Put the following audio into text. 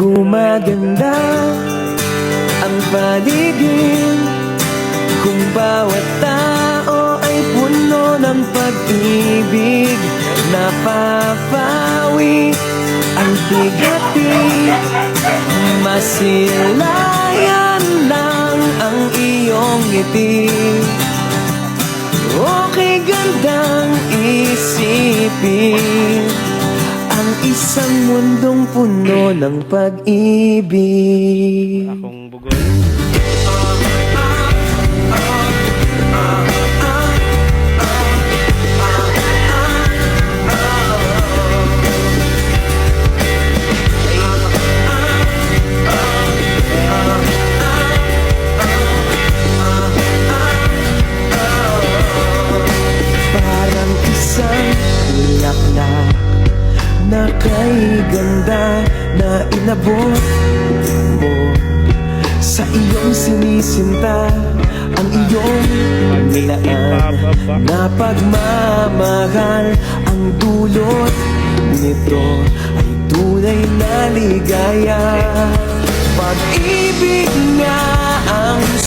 Gumaganda ang paligid kung bawat tao ay puno ng pag-ibig. Napapawi ang bigati, masilayan lang ang iyong ngiti. Okay gandang isipin ang isang mundong puno ng pag-ibig. Akong bugol. Parang isang bulaklak na kay ganda na inabot mo sa iyong sinisinta. Ang iyong nilaan na pagmamahal, ang dulot nito ay tunay na ligaya. Pag-ibig nga